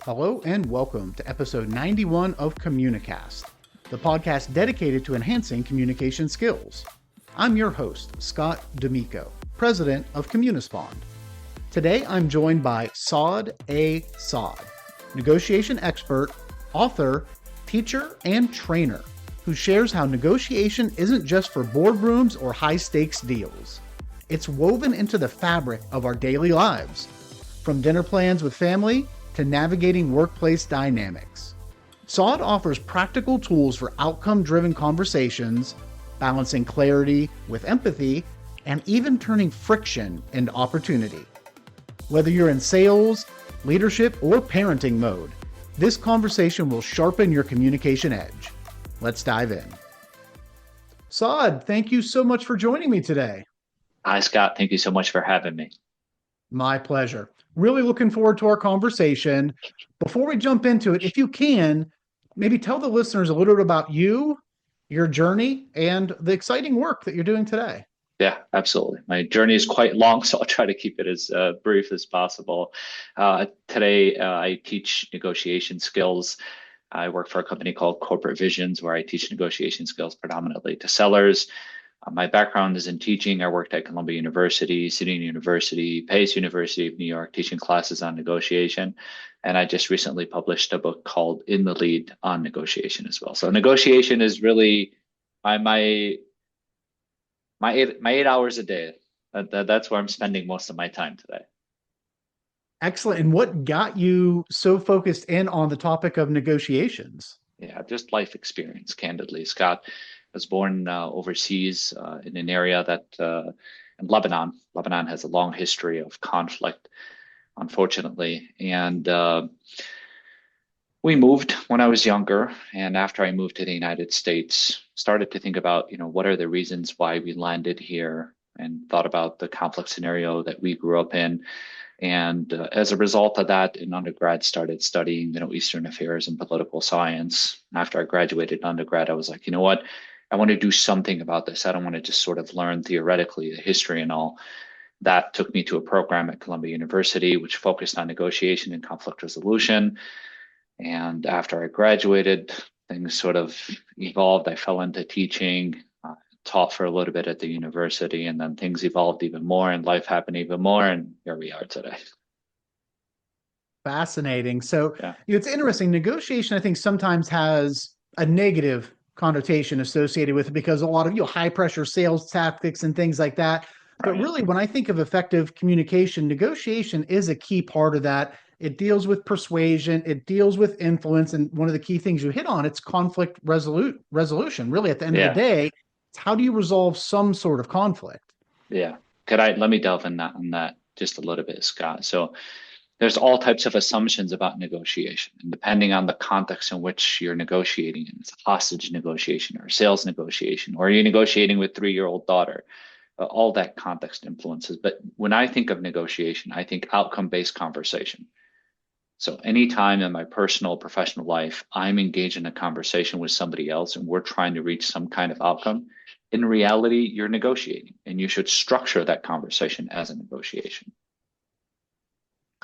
Hello and welcome to episode 91 of Communicast, the podcast dedicated to enhancing communication skills. I'm your host, Scott D'Amico, president of Communispond. Today I'm joined by Saad A Saad, negotiation expert, author, teacher, and trainer, who shares how negotiation isn't just for boardrooms or high-stakes deals. It's woven into the fabric of our daily lives, from dinner plans with family to navigating workplace dynamics. Saad offers practical tools for outcome-driven conversations, balancing clarity with empathy, and even turning friction into opportunity. Whether you're in sales, leadership, or parenting mode, this conversation will sharpen your communication edge. Let's dive in. Saad, thank you so much for joining me today. Hi, Scott. Thank you so much for having me. My pleasure. Really looking forward to our conversation. Before we jump into it, if you can, maybe tell the listeners a little bit about you, your journey, and the exciting work that you're doing today. Yeah, absolutely. My journey is quite long, so I'll try to keep it as brief as possible. Today, I teach negotiation skills. I work for a company called Corporate Visions, where I teach negotiation skills predominantly to sellers. My background is in teaching. I worked at Columbia University, City University, Pace University of New York, teaching classes on negotiation. And I just recently published a book called In the Lead on negotiation as well. So negotiation is really my 8 hours a day. That's where I'm spending most of my time today. Excellent. And what got you so focused in on the topic of negotiations? Yeah, just life experience, candidly, Scott. I was born overseas in an area that in Lebanon. Lebanon has a long history of conflict, unfortunately. And we moved when I was younger. And after I moved to the United States, started to think about, what are the reasons why we landed here, and thought about the conflict scenario that we grew up in. And as a result of that, in undergrad, started studying Middle Eastern affairs and political science. After I graduated undergrad, I was like, you know what? I want to do something about this. I don't want to just sort of learn theoretically the history and all. That took me to a program at Columbia University, which focused on negotiation and conflict resolution. And after I graduated, things sort of evolved. I fell into teaching, taught for a little bit at the university, and then things evolved even more and life happened even more. And here we are today. Fascinating. So Yeah. it's interesting. Negotiation, I think, sometimes has a negative connotation associated with it because a lot of high pressure sales tactics and things like that. But really, when I think of effective communication, negotiation is a key part of that. It deals with persuasion, it deals with influence, and one of the key things you hit on, it's conflict resolution. Really, at the end of the day, it's how do you resolve some sort of conflict? Yeah. Let me delve in on that just a little bit, Scott. So there's all types of assumptions about negotiation, and depending on the context in which you're negotiating, and it's a hostage negotiation or sales negotiation, or you're negotiating with 3-year-old daughter, all that context influences. But when I think of negotiation, I think outcome-based conversation. So anytime in my personal, professional life, I'm engaged in a conversation with somebody else and we're trying to reach some kind of outcome, in reality, you're negotiating, and you should structure that conversation as a negotiation.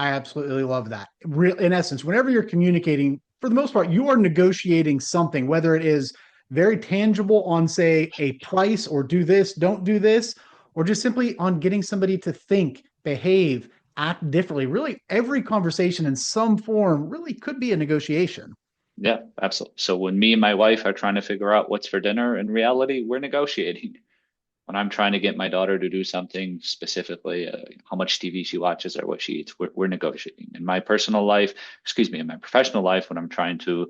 I absolutely love that. In essence, whenever you're communicating, for the most part, you are negotiating something, whether it is very tangible on, say, a price or do this, don't do this, or just simply on getting somebody to think, behave, act differently. Really, every conversation in some form really could be a negotiation. Yeah, absolutely. So when me and my wife are trying to figure out what's for dinner, in reality, we're negotiating. When I'm trying to get my daughter to do something specifically, how much TV she watches or what she eats, we're negotiating. In my personal life, in my professional life, when I'm trying to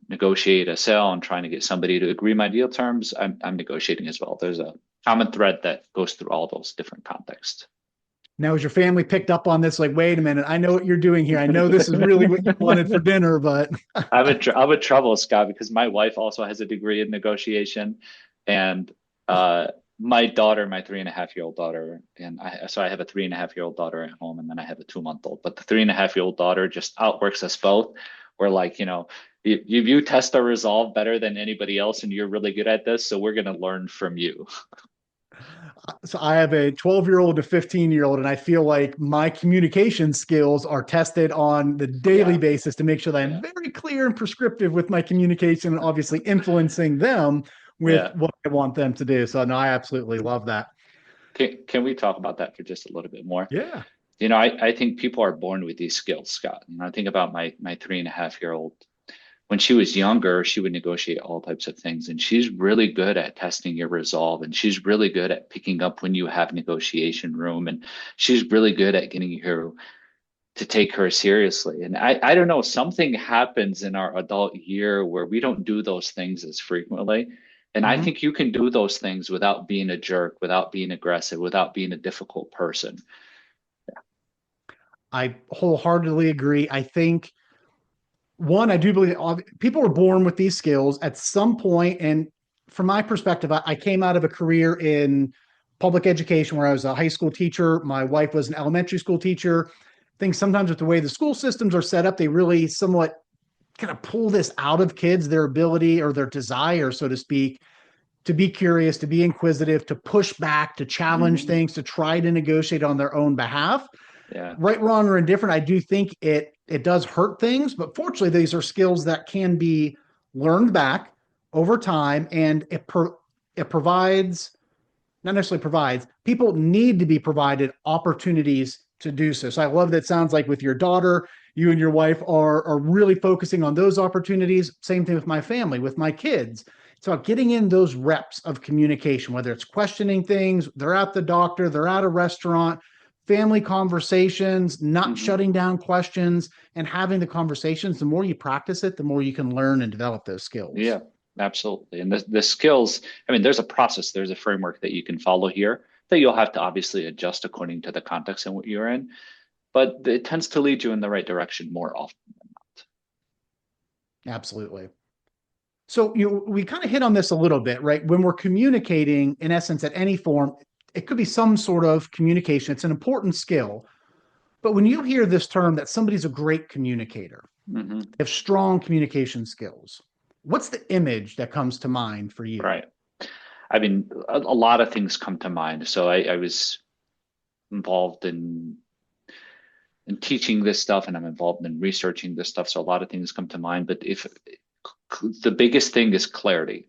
negotiate a sale and trying to get somebody to agree my deal terms, I'm negotiating as well. There's a common thread that goes through all those different contexts. Now, has your family picked up on this? Like, wait a minute, I know what you're doing here. I know this is really what you wanted for dinner, but I'm in trouble, Scott, because my wife also has a degree in negotiation, and my daughter, my 3.5-year-old daughter, and I have a 3.5-year-old daughter at home, and then I have a 2-month-old. But the 3.5-year-old daughter just outworks us both. We're like, you test our resolve better than anybody else, and you're really good at this, so we're going to learn from you. So I have a 12-year-old to 15-year-old, and I feel like my communication skills are tested on the daily Yeah, basis to make sure that I'm yeah, very clear and prescriptive with my communication and obviously influencing them with yeah. what I want them to do. So no, I absolutely love that. Can we talk about that for just a little bit more? Yeah. I think people are born with these skills, Scott. I think about my 3.5-year-old. When she was younger, she would negotiate all types of things, and she's really good at testing your resolve, and she's really good at picking up when you have negotiation room, and she's really good at getting you to take her seriously. And I don't know, something happens in our adult year where we don't do those things as frequently. And I Mhm. think you can do those things without being a jerk, without being aggressive, without being a difficult person. I wholeheartedly agree. I think one, I do believe people are born with these skills at some point. And from my perspective, I came out of a career in public education where I was a high school teacher. My wife was an elementary school teacher. I think sometimes with the way the school systems are set up, they really somewhat kind of pull this out of kids, their ability or their desire, so to speak, to be curious, to be inquisitive, to push back, to challenge Hmm. things, to try to negotiate on their own behalf. Yeah. Right, wrong, or indifferent, I do think it does hurt things, but fortunately, these are skills that can be learned back over time, and it provides, not necessarily provides, people need to be provided opportunities to do so. So I love that. It sounds like with your daughter, you and your wife are really focusing on those opportunities. Same thing with my family, with my kids. It's about getting in those reps of communication, whether it's questioning things, they're at the doctor, they're at a restaurant, family conversations, not Hmm. shutting down questions and having the conversations. The more you practice it, the more you can learn and develop those skills. Yeah, absolutely. And the skills, I mean, there's a process, there's a framework that you can follow here that you'll have to obviously adjust according to the context and what you're in, but it tends to lead you in the right direction more often than not. Absolutely. So we kind of hit on this a little bit, right? When we're communicating, in essence, at any form, it could be some sort of communication. It's an important skill. But when you hear this term that somebody's a great communicator, Hmm. they have strong communication skills, what's the image that comes to mind for you? Right. I mean, a lot of things come to mind. So I was involved in teaching this stuff, and I'm involved in researching this stuff. So a lot of things come to mind. But if the biggest thing is clarity,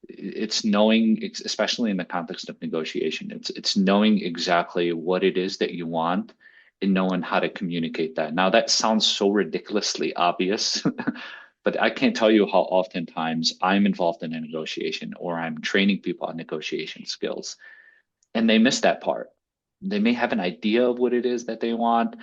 it's knowing, especially in the context of negotiation, it's knowing exactly what it is that you want and knowing how to communicate that. Now that sounds so ridiculously obvious, but I can't tell you how oftentimes I'm involved in a negotiation or I'm training people on negotiation skills and they miss that part. They may have an idea of what it is that they want,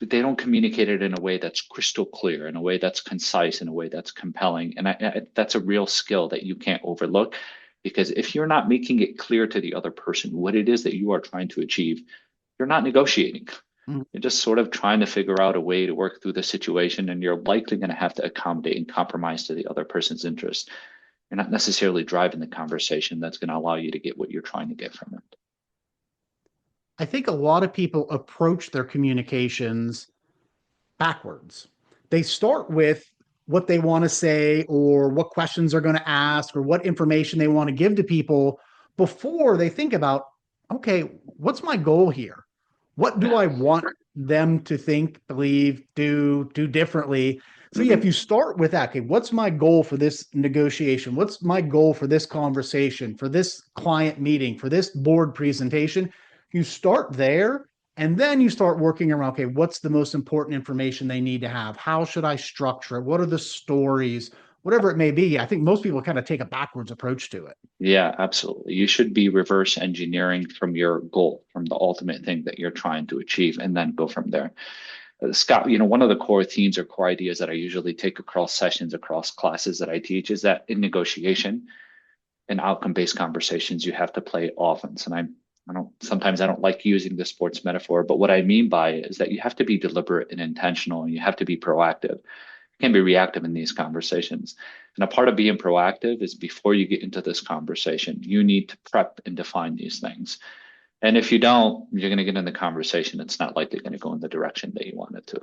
but they don't communicate it in a way that's crystal clear, in a way that's concise, in a way that's compelling. And that's a real skill that you can't overlook because if you're not making it clear to the other person what it is that you are trying to achieve, you're not negotiating. Mm. You're just sort of trying to figure out a way to work through the situation, and you're likely going to have to accommodate and compromise to the other person's interest. You're not necessarily driving the conversation that's going to allow you to get what you're trying to get from it. I think a lot of people approach their communications backwards. They start with what they want to say or what questions they're going to ask or what information they want to give to people before they think about, okay, what's my goal here? What do Yeah. I want them to think, believe, do differently? So yeah, if Hmm. you start with that, okay, what's my goal for this negotiation? What's my goal for this conversation, for this client meeting, for this board presentation? You start there and then you start working around, okay, what's the most important information they need to have? How should I structure it? What are the stories? Whatever it may be. I think most people kind of take a backwards approach to it. Yeah, absolutely. You should be reverse engineering from your goal, from the ultimate thing that you're trying to achieve, and then go from there. Scott, one of the core themes or core ideas that I usually take across sessions, across classes that I teach is that in negotiation and outcome-based conversations, you have to play offense. And sometimes I don't like using the sports metaphor, but what I mean by it is that you have to be deliberate and intentional, and you have to be proactive. You can't be reactive in these conversations. And a part of being proactive is before you get into this conversation, you need to prep and define these things. And if you don't, you're going to get in the conversation. It's not likely going to go in the direction that you want it to.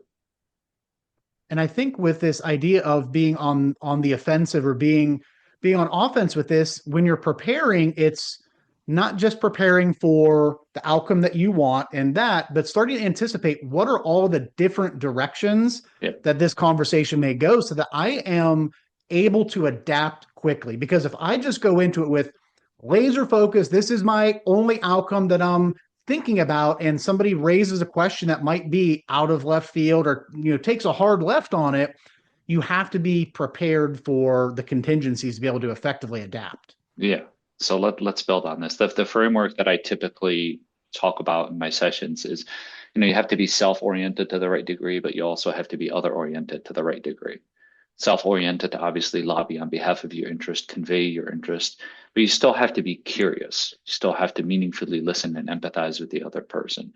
And I think with this idea of being on the offensive or being on offense with this, when you're preparing, it's not just preparing for the outcome that you want and that, but starting to anticipate what are all the different directions Yeah. that this conversation may go so that I am able to adapt quickly. Because if I just go into it with laser focus, this is my only outcome that I'm thinking about, and somebody raises a question that might be out of left field or takes a hard left on it, you have to be prepared for the contingencies to be able to effectively adapt. Yeah. So let's build on this. The framework that I typically talk about in my sessions is, you have to be self-oriented to the right degree, but you also have to be other-oriented to the right degree. Self-oriented to obviously lobby on behalf of your interest, convey your interest, but you still have to be curious. You still have to meaningfully listen and empathize with the other person.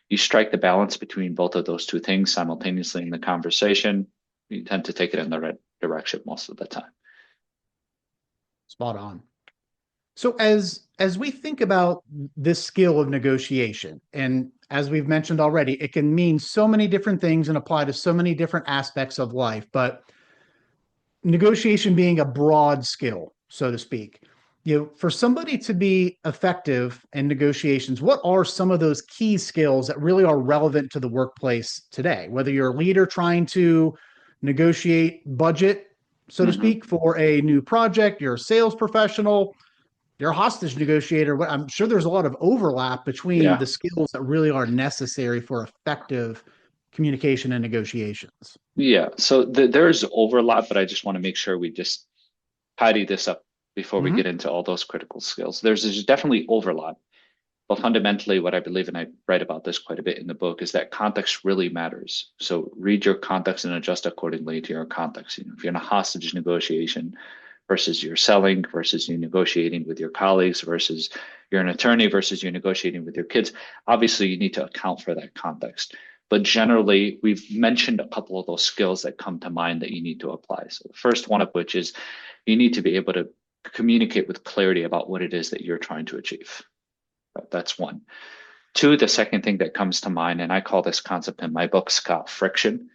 You strike the balance between both of those two things simultaneously in the conversation, you tend to take it in the right direction most of the time. Spot on. So as we think about this skill of negotiation, and as we've mentioned already, it can mean so many different things and apply to so many different aspects of life, but negotiation being a broad skill, so to speak. For somebody to be effective in negotiations, what are some of those key skills that really are relevant to the workplace today? Whether you're a leader trying to negotiate budget, so to speak, for a new project, you're a sales professional, you're a hostage negotiator. I'm sure there's a lot of overlap between Yeah. the skills that really are necessary for effective communication and negotiations. Yeah. So there's overlap, but I just want to make sure we just tidy this up before we Mm-hmm. get into all those critical skills. There's definitely overlap, but fundamentally, what I believe, and I write about this quite a bit in the book, is that context really matters. So read your context and adjust accordingly to your context. If you're in a hostage negotiation versus you're selling versus you're negotiating with your colleagues versus you're an attorney versus you're negotiating with your kids, obviously you need to account for that context. But generally, we've mentioned a couple of those skills that come to mind that you need to apply. So the first one of which is you need to be able to communicate with clarity about what it is that you're trying to achieve. That's one. Two, the second thing that comes to mind, and I call this concept in my book, Scott, friction.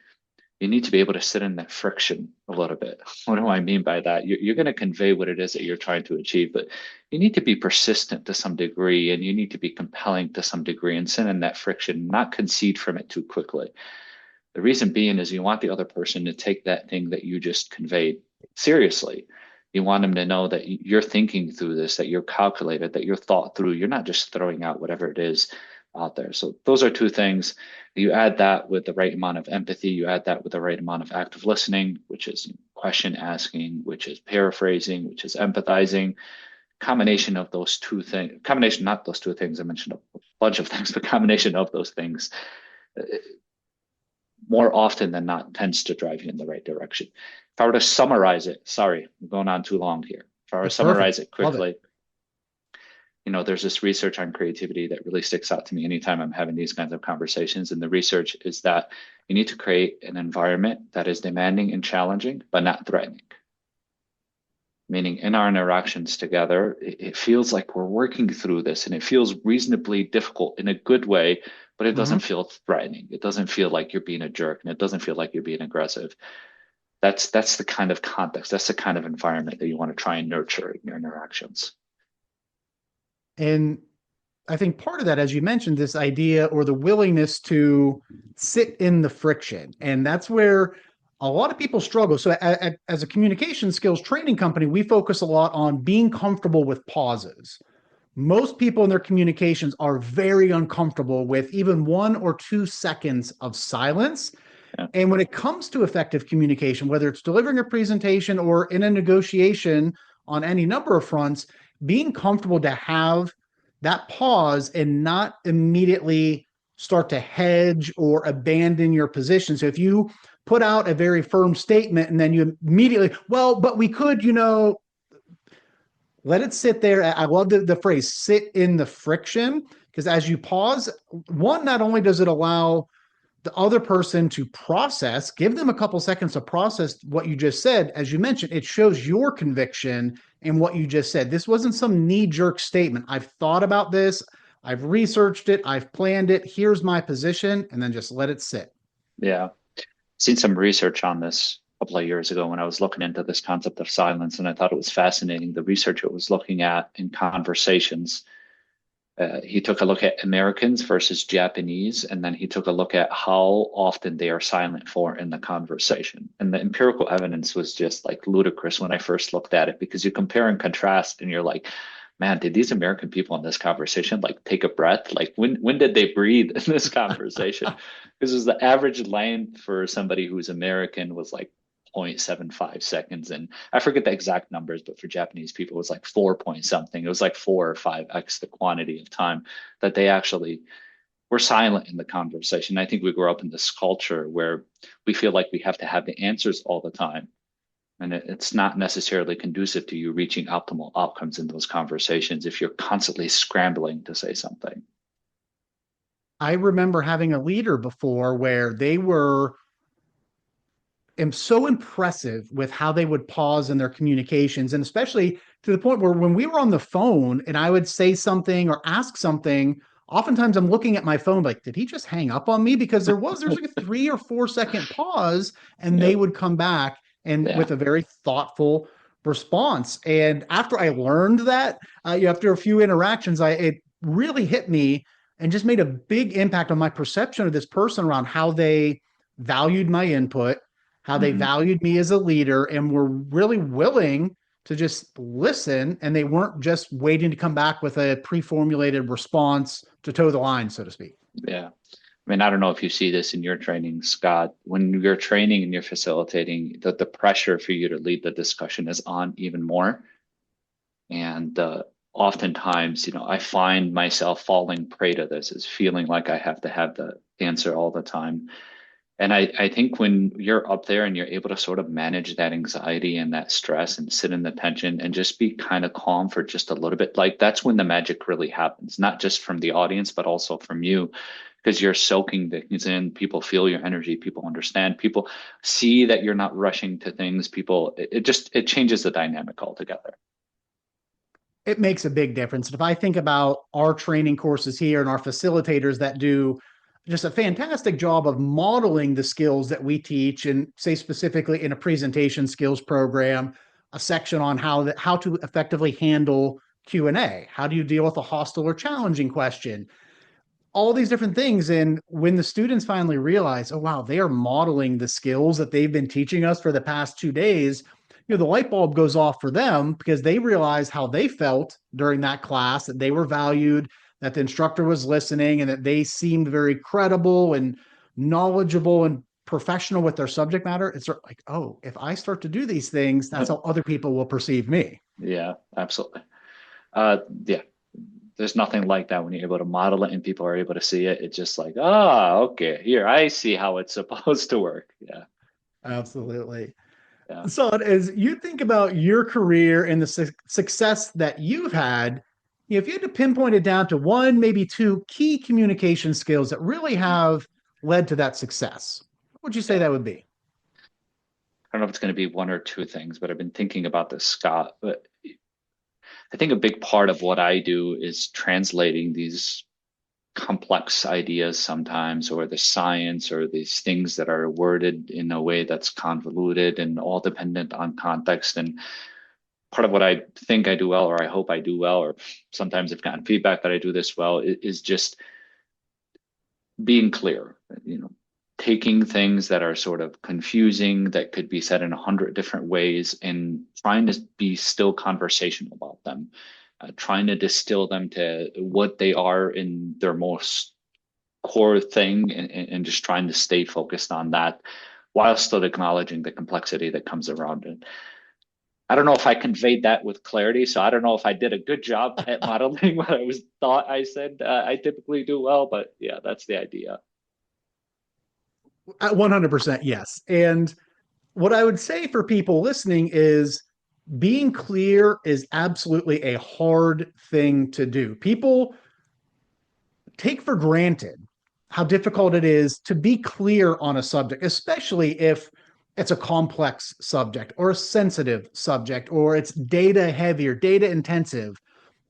You need to be able to sit in that friction a little bit. What do I mean by that? You're going to convey what it is that you're trying to achieve, but you need to be persistent to some degree, and you need to be compelling to some degree and sit in that friction, not concede from it too quickly. The reason being is you want the other person to take that thing that you just conveyed seriously. You want them to know that you're thinking through this, that you're calculated, that you're thought through. You're not just throwing out whatever it is out there. So those are two things. You add that with the right amount of empathy. You add that with the right amount of active listening, which is question asking, which is paraphrasing, which is empathizing. Combination of those two things, combination, not those two things, I mentioned a bunch of things, but combination of those things more often than not tends to drive you in the right direction. If I were to summarize it, sorry, I'm going on too long here. If I were to That's summarize perfect. it quickly, there's this research on creativity that really sticks out to me anytime I'm having these kinds of conversations. And the research is that you need to create an environment that is demanding and challenging, but not threatening. Meaning in our interactions together, it feels like we're working through this and it feels reasonably difficult in a good way, but it doesn't feel threatening. It doesn't feel like you're being a jerk and it doesn't feel like you're being aggressive. That's the kind of context. That's the kind of environment that you want to try and nurture in your interactions. And I think part of that, as you mentioned, this idea or the willingness to sit in the friction. And that's where a lot of people struggle. So, as a communication skills training company, we focus a lot on being comfortable with pauses. Most people in their communications are very uncomfortable with even 1 or 2 seconds of silence. Yeah. And when it comes to effective communication, whether it's delivering a presentation or in a negotiation on any number of fronts, being comfortable to have that pause and not immediately start to hedge or abandon your position. So if you put out a very firm statement and then you immediately, well, but we could, let it sit there. I love the phrase sit in the friction, because as you pause, one, not only does it allow the other person to process, give them a couple seconds to process what you just said. As you mentioned, it shows your conviction in what you just said. This wasn't some knee-jerk statement. I've thought about this. I've researched it. I've planned it. Here's my position, and then just let it sit. Yeah. Seen some research on this a couple of years ago when I was looking into this concept of silence, and I thought it was fascinating. The research it was looking at in conversations He took a look at Americans versus Japanese, and then he took a look at how often they are silent for in the conversation. And the empirical evidence was just like ludicrous when I first looked at it, because you compare and contrast, and you're like, man, did these American people in this conversation like take a breath? Like when did they breathe in this conversation? Because the average length for somebody who's American was like 0.75 seconds. And I forget the exact numbers, but for Japanese people, it was like 4 point something. It was like 4 or 5x the quantity of time that they actually were silent in the conversation. I think we grew up in this culture where we feel like we have to have the answers all the time. And it's not necessarily conducive to you reaching optimal outcomes in those conversations if you're constantly scrambling to say something. I remember having a leader before where they were am so impressive with how they would pause in their communications, and especially to the point where when we were on the phone and I would say something or ask something, oftentimes I'm looking at my phone like, did he just hang up on me? Because there's like a 3 or 4 second pause, and Yeah, they would come back and yeah, with a very thoughtful response. And after I learned that, after a few interactions, I it really hit me and just made a big impact on my perception of this person around how they valued my input, how they hmm, valued me as a leader, and were really willing to just listen. And they weren't just waiting to come back with a pre-formulated response to toe the line, so to speak. yeah. I mean, I don't know if you see this in your training, Scott. When you're training and you're facilitating, the pressure for you to lead the discussion is on even more. And oftentimes, I find myself falling prey to this, is feeling like I have to have the answer all the time. And I think when you're up there and you're able to sort of manage that anxiety and that stress and sit in the tension and just be kind of calm for just a little bit, like that's when the magic really happens, not just from the audience, but also from you, because you're soaking things in. People feel your energy, people understand, people see that you're not rushing to things. It changes the dynamic altogether. It makes a big difference. And if I think about our training courses here and our facilitators that do just a fantastic job of modeling the skills that we teach, and say specifically in a presentation skills program, a section on how to effectively handle Q&A. How do you deal with a hostile or challenging question? All these different things. And when the students finally realize, oh, wow, they are modeling the skills that they've been teaching us for the past 2 days, the light bulb goes off for them because they realize how they felt during that class, that they were valued, that the instructor was listening, and that they seemed very credible and knowledgeable and professional with their subject matter. It's sort of like, oh, if I start to do these things, that's how other people will perceive me. Yeah, absolutely. Yeah, there's nothing like that when you're able to model it and people are able to see it. It's just like, okay, here, I see how it's supposed to work. Yeah, Absolutely. yeah. So, as you think about your career and the success that you've had, if you had to pinpoint it down to one, maybe two key communication skills that really have led to that success, what would you say Yeah. that would be? I don't know if it's going to be one or two things, but I've been thinking about this, Scott. But I think a big part of what I do is translating these complex ideas sometimes, or the science, or these things that are worded in a way that's convoluted and all dependent on context. And part of what I think I do well, or I hope I do well, or sometimes I've gotten feedback that I do this well, is just being clear, taking things that are sort of confusing, that could be said in 100 different ways, and trying to be still conversational about them, trying to distill them to what they are in their most core thing, and just trying to stay focused on that while still acknowledging the complexity that comes around it. I don't know if I conveyed that with clarity, so I don't know if I did a good job at modeling what I was thought I said. I typically do well, but yeah, that's the idea. 100% yes. And what I would say for people listening is being clear is absolutely a hard thing to do. People take for granted how difficult it is to be clear on a subject, especially if it's a complex subject or a sensitive subject or it's data heavy or data intensive.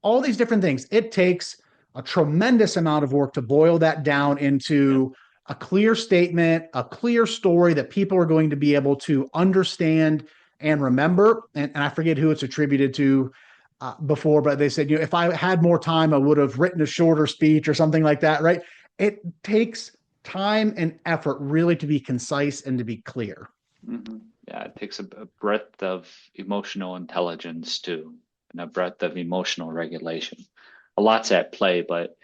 All these different things. It takes a tremendous amount of work to boil that down Yeah. into a clear statement, a clear story that people are going to be able to understand and remember. And I forget who it's attributed to. before, but they said, if I had more time, I would have written a shorter speech or something like that, right? It takes time and effort really to be concise and to be clear. Hmm. Yeah, it takes a breadth of emotional intelligence too, and a breadth of emotional regulation. A lot's at play, but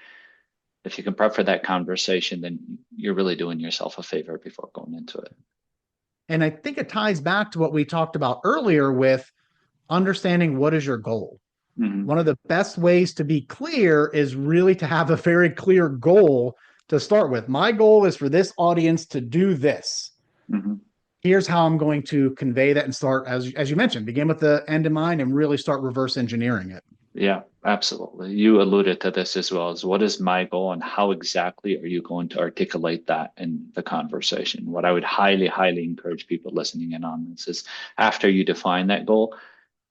if you can prep for that conversation, then you're really doing yourself a favor before going into it. And I think it ties back to what we talked about earlier with understanding what is your goal. Hmm. One of the best ways to be clear is really to have a very clear goal to start with. My goal is for this audience to do this. Hmm. Here's how I'm going to convey that and start, as you mentioned, begin with the end in mind and really start reverse engineering it. Yeah, absolutely. You alluded to this as well as what is my goal and how exactly are you going to articulate that in the conversation? What I would highly, highly encourage people listening in on this is after you define that goal,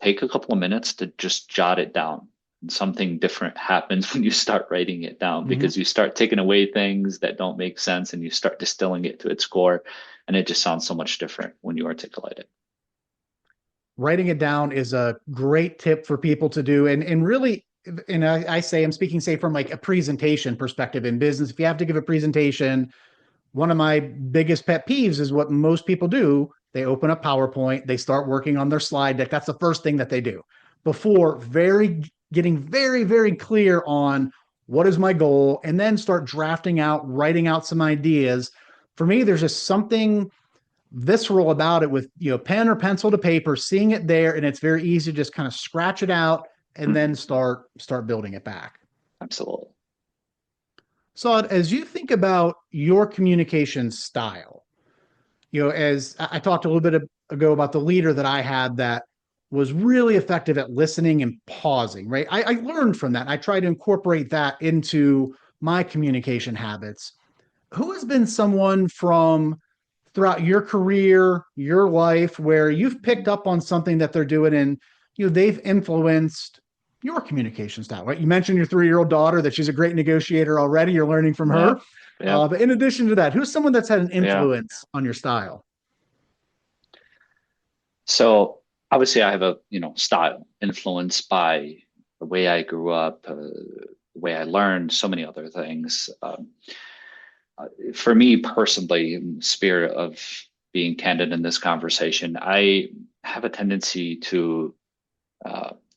take a couple of minutes to just jot it down. And something different happens when you start writing it down Mhm. because you start taking away things that don't make sense and you start distilling it to its core. And it just sounds so much different when you articulate it. Writing it down is a great tip for people to do. And really, and I say, I'm speaking, say, from like a presentation perspective in business. If you have to give a presentation, one of my biggest pet peeves is what most people do. They open up PowerPoint, they start working on their slide deck. That's the first thing that they do before getting very, very clear on what is my goal, and then start drafting out, writing out some ideas. For me, there's just something visceral about it with, pen or pencil to paper, seeing it there, and it's very easy to just kind of scratch it out and then Mhm. start building it back. Absolutely. So as you think about your communication style, as I talked a little bit ago about the leader that I had that was really effective at listening and pausing, right? I learned from that. I try to incorporate that into my communication habits. Who has been someone from throughout your career, your life, where you've picked up on something that they're doing and they've influenced your communication style, right? You mentioned your 3-year-old daughter, that she's a great negotiator already. You're learning from Yeah. her. Yeah. But in addition to that, who's someone that's had an Yeah. influence on your style? So obviously I have a, style influenced by the way I grew up, the way I learned, so many other things. For me personally, in the spirit of being candid in this conversation, I have a tendency to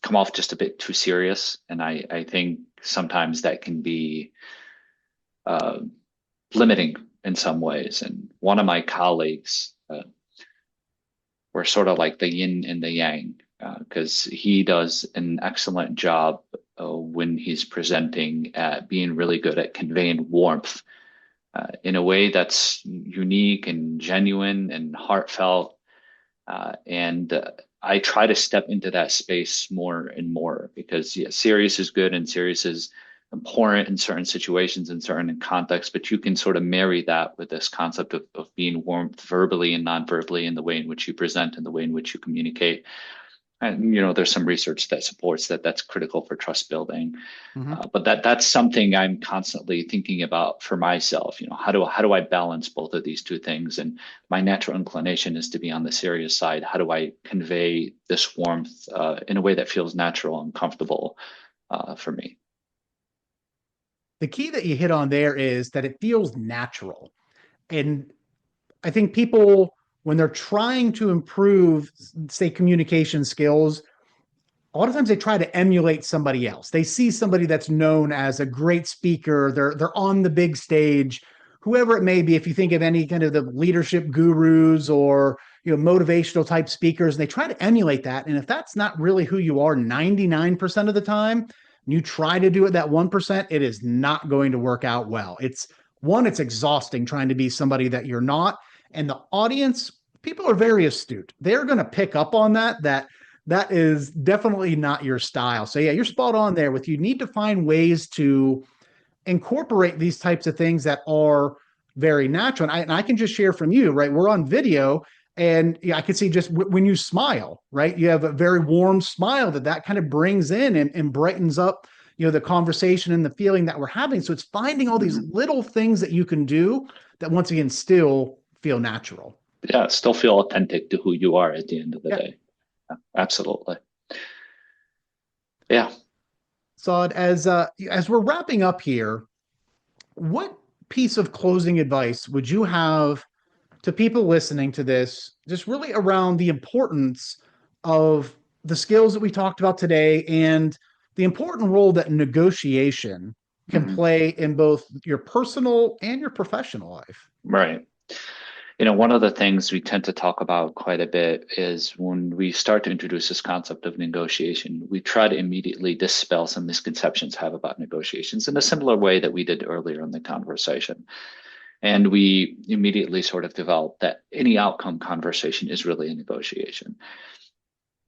come off just a bit too serious. And I think sometimes that can be uh, limiting in some ways. And one of my colleagues, were sort of like the yin and the yang, because he does an excellent job when he's presenting at being really good at conveying warmth in a way that's unique and genuine and heartfelt. And I try to step into that space more and more because, yeah, serious is good and serious is important in certain situations and certain contexts, but you can sort of marry that with this concept of being warmth verbally and non-verbally in the way in which you present and the way in which you communicate. And there's some research that supports that that's critical for trust building. Mhm. But that's something I'm constantly thinking about for myself. How do I balance both of these two things? And my natural inclination is to be on the serious side. How do I convey this warmth in a way that feels natural and comfortable for me? The key that you hit on there is that it feels natural. And I think people, when they're trying to improve, say, communication skills, a lot of times they try to emulate somebody else. They see somebody that's known as a great speaker. They're on the big stage, whoever it may be. If you think of any kind of the leadership gurus or motivational type speakers, and they try to emulate that. And if that's not really who you are 99% of the time, and you try to do it that 1%, it is not going to work out well. It's exhausting trying to be somebody that you're not. And the audience, people are very astute. They're going to pick up on that is definitely not your style. So yeah, you're spot on there with, you need to find ways to incorporate these types of things that are very natural. And I can just share from you, right? We're on video, and yeah, I can see just when you smile, right? You have a very warm smile that kind of brings in and brightens up, the conversation and the feeling that we're having. So it's finding all these Mhm. little things that you can do that once again still feel natural. Yeah, still feel authentic to who you are at the end of the Yeah. day. Yeah, absolutely. Yeah. Saad, as we're wrapping up here, what piece of closing advice would you have to people listening to this, just really around the importance of the skills that we talked about today and the important role that negotiation can Mhm. play in both your personal and your professional life? Right. One of the things we tend to talk about quite a bit is when we start to introduce this concept of negotiation, we try to immediately dispel some misconceptions have about negotiations in a similar way that we did earlier in the conversation. And we immediately sort of develop that any outcome conversation is really a negotiation.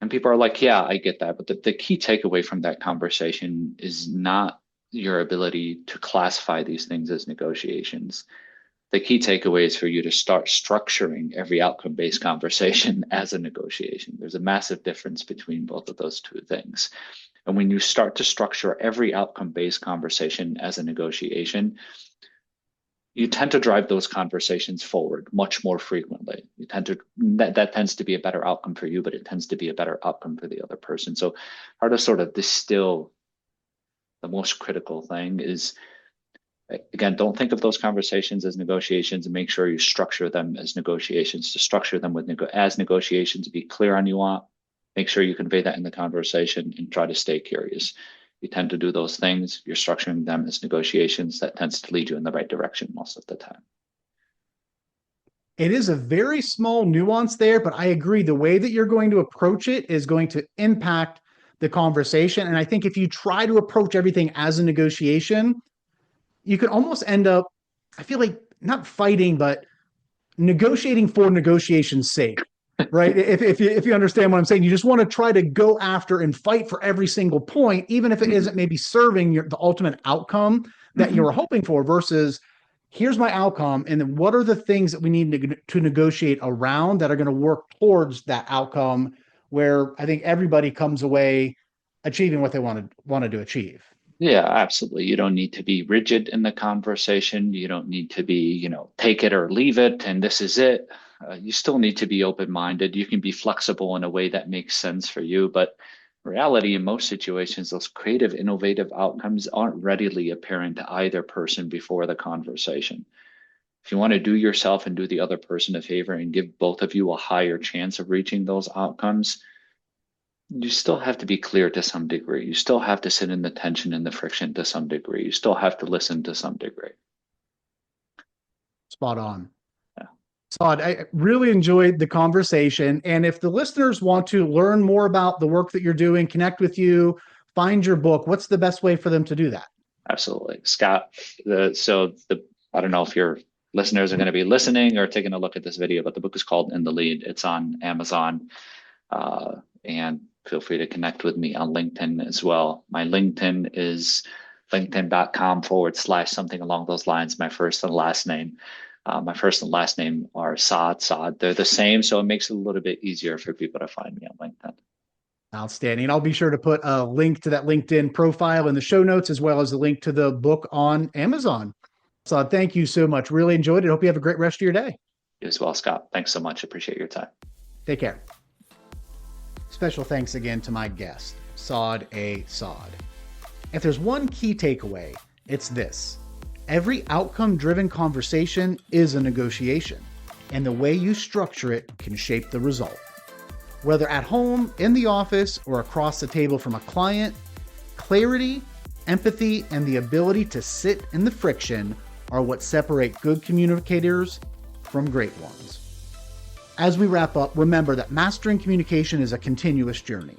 And people are like, yeah, I get that. But the key takeaway from that conversation is not your ability to classify these things as negotiations. The key takeaway is for you to start structuring every outcome-based conversation as a negotiation. There's a massive difference between both of those two things. And when you start to structure every outcome-based conversation as a negotiation, you tend to drive those conversations forward much more frequently. That tends to be a better outcome for you, but it tends to be a better outcome for the other person. So how to sort of distill the most critical thing is, again, don't think of those conversations as negotiations, and make sure you structure them as negotiations. To structure them as negotiations, be clear on you want, make sure you convey that in the conversation, and try to stay curious. You tend to do those things, you're structuring them as negotiations, that tends to lead you in the right direction most of the time. It is a very small nuance there, but I agree. The way that you're going to approach it is going to impact the conversation. And I think if you try to approach everything as a negotiation, you could almost end up, I feel like, not fighting, but negotiating for negotiation's sake, right? If you understand what I'm saying, you just want to try to go after and fight for every single point, even if it isn't maybe serving the ultimate outcome that you were hoping for, versus here's my outcome, and then what are the things that we need to negotiate around that are going to work towards that outcome, where I think everybody comes away achieving what they wanted to achieve. Yeah, absolutely. You don't need to be rigid in the conversation. You don't need to be, take it or leave it, and this is it. You still need to be open-minded. You can be flexible in a way that makes sense for you, but in reality, in most situations, those creative, innovative outcomes aren't readily apparent to either person before the conversation. If you want to do yourself and do the other person a favor and give both of you a higher chance of reaching those outcomes, you still have to be clear to some degree. You still have to sit in the tension and the friction to some degree. You still have to listen to some degree. Spot on. Yeah. Saad, I really enjoyed the conversation. And if the listeners want to learn more about the work that you're doing, connect with you, find your book, what's the best way for them to do that? Absolutely. Scott, I don't know if your listeners are going to be listening or taking a look at this video, but the book is called In the Lead. It's on Amazon. And feel free to connect with me on LinkedIn as well. My LinkedIn is linkedin.com/something along those lines, my first and last name. My first and last name are Saad, Saad. They're the same, so it makes it a little bit easier for people to find me on LinkedIn. Outstanding. And I'll be sure to put a link to that LinkedIn profile in the show notes, as well as the link to the book on Amazon. Saad, thank you so much. Really enjoyed it. Hope you have a great rest of your day. You as well, Scott. Thanks so much. Appreciate your time. Take care. Special thanks again to my guest, Saad A Saad. If there's one key takeaway, it's this. Every outcome-driven conversation is a negotiation, and the way you structure it can shape the result. Whether at home, in the office, or across the table from a client, clarity, empathy, and the ability to sit in the friction are what separate good communicators from great ones. As we wrap up, remember that mastering communication is a continuous journey.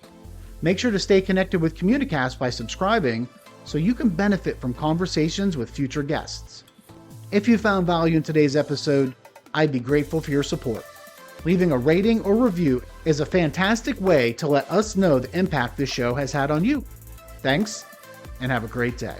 Make sure to stay connected with Communicast by subscribing so you can benefit from conversations with future guests. If you found value in today's episode, I'd be grateful for your support. Leaving a rating or review is a fantastic way to let us know the impact this show has had on you. Thanks, and have a great day.